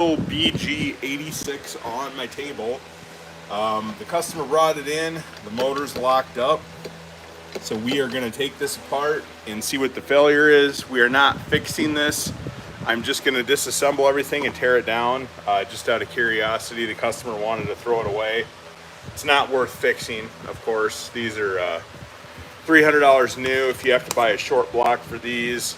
BG86 on my table. The customer brought it in, the motor's locked up. So we are gonna take this apart and see what the failure is. We are not fixing this. I'm just gonna disassemble everything and tear it down. Just out of curiosity, the customer wanted to throw it away. It's not worth fixing, of course. These are $300 new. If you have to buy a short block for these,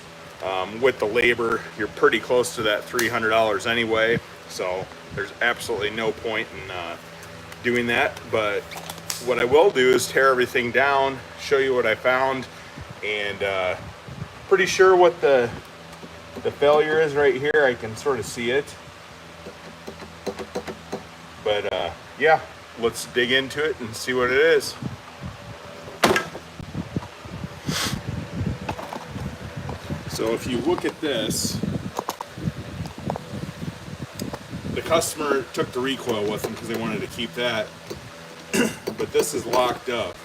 with the labor, you're pretty close to that $300 anyway. So there's absolutely no point in doing that. But what I will do is tear everything down, show you what I found, and pretty sure what the failure is right here. I can sort of see it. But yeah, let's dig into it and see what it is. So if you look at this, the customer took the recoil with them because they wanted to keep that, but this is locked up.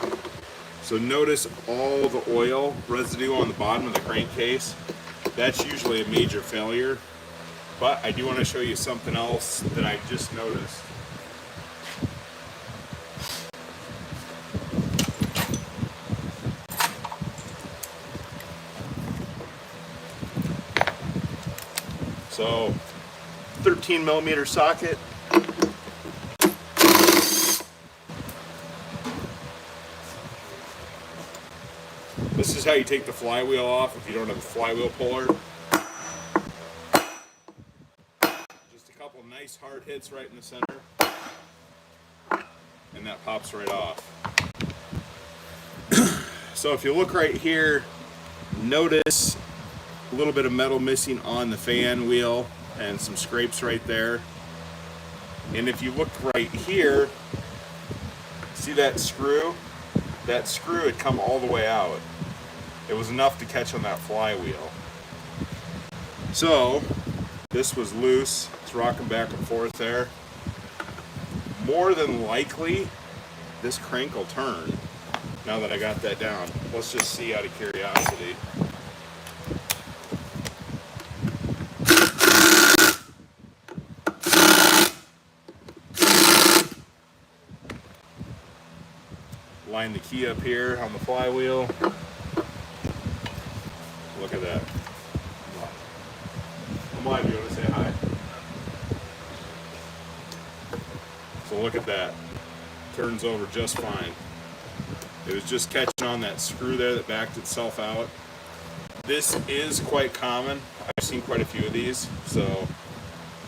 So notice all the oil residue on the bottom of the crankcase. That's usually a major failure, but I do want to show you something else that I just noticed. So 13 millimeter socket. This is how you take the flywheel off if you don't have a flywheel puller. Just a couple nice hard hits right in the center, and that pops right off. So if you look right here, notice a little bit of metal missing on the fan wheel and some scrapes right there. And if you look right here, see that screw? That screw had come all the way out. It was enough to catch on that flywheel. So this was loose. It's rocking back and forth there. More than likely, this crank will turn now that I got that down. Let's just see out of curiosity. Line the key up here on the flywheel. Look at that. I'm live. You want to say hi? So look at that. Turns over just fine. It was just catching on that screw there that backed itself out. This is quite common. I've seen quite a few of these. So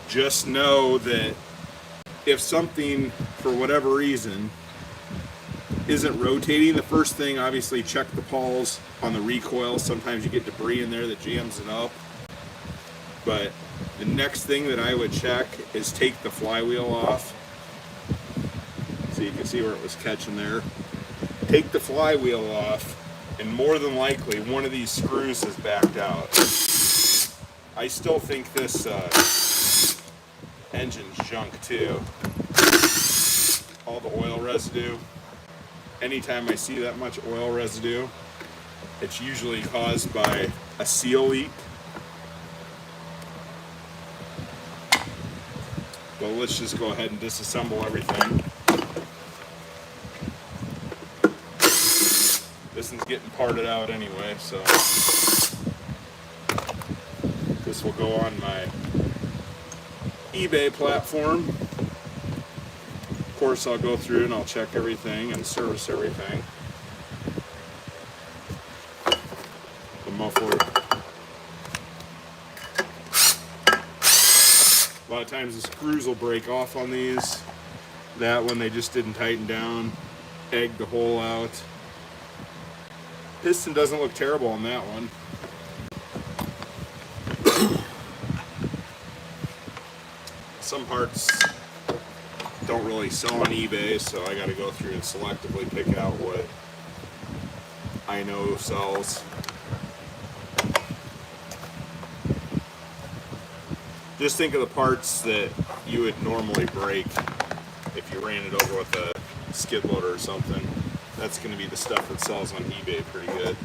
just know that if something, for whatever reason, isn't rotating, the first thing, obviously check the pawls on the recoil. Sometimes you get debris in there that jams it up. But the next thing that I would check is take the flywheel off. So you can see where it was catching there. Take the flywheel off, and more than likely one of these screws is backed out. I still think this engine's junk too. All the oil residue. Anytime I see that much oil residue, it's usually caused by a seal leak. But let's just go ahead and disassemble everything. This one's getting parted out anyway, so this will go on my eBay platform. Of course, I'll go through and I'll check everything and service everything. The muffler. A lot of times the screws will break off on these. That one they just didn't tighten down, egged the hole out. Piston doesn't look terrible on that one. Some parts don't really sell on eBay, so I got to go through and selectively pick out what I know sells. Just think of the parts that you would normally break if you ran it over with a skid loader or something. That's going to be the stuff that sells on eBay pretty good.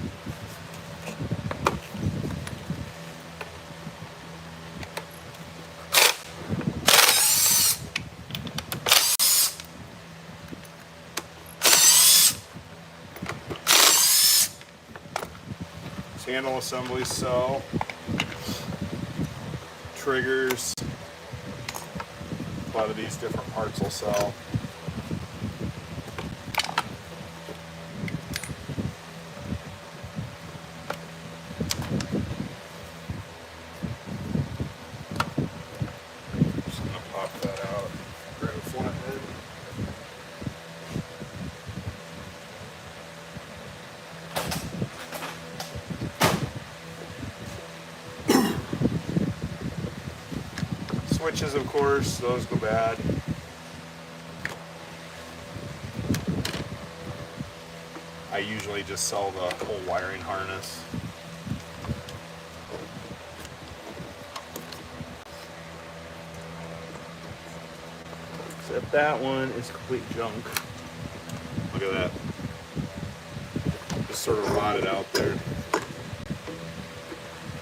Handle assemblies sell. Triggers. A lot of these different parts will sell. Just gonna pop that out. Grab a flathead. Switches, of course, those go bad. I usually just sell the whole wiring harness. Except that one is complete junk. Look at that. Just sort of rotted out there.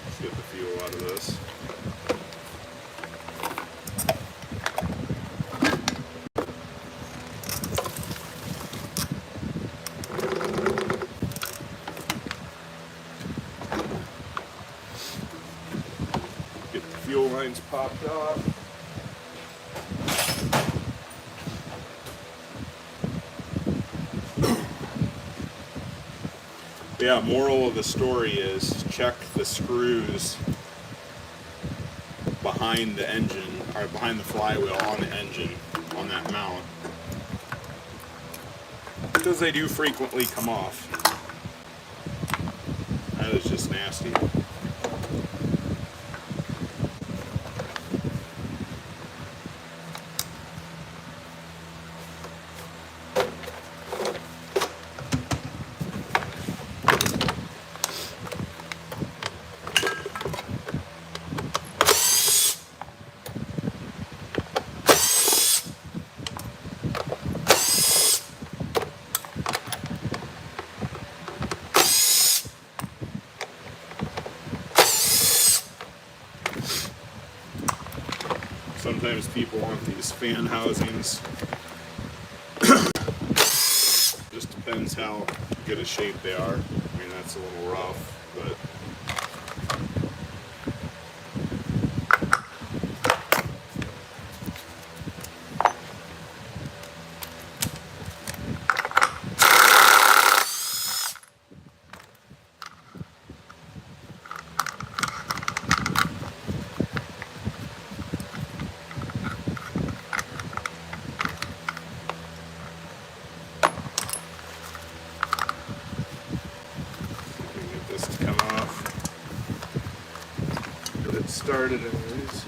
Let's get the fuel out of this. Fuel lines popped off. Yeah, moral of the story is check the screws behind the engine, or behind the flywheel on the engine, on that mount, because they do frequently come off. That is just nasty. Sometimes people want these fan housings. Just depends how good a shape they are. I mean, that's a little rough, but started anyways.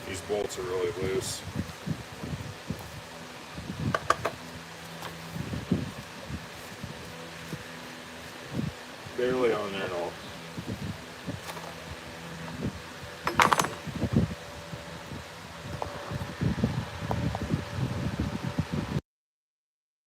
These bolts are really loose. Barely on there at all.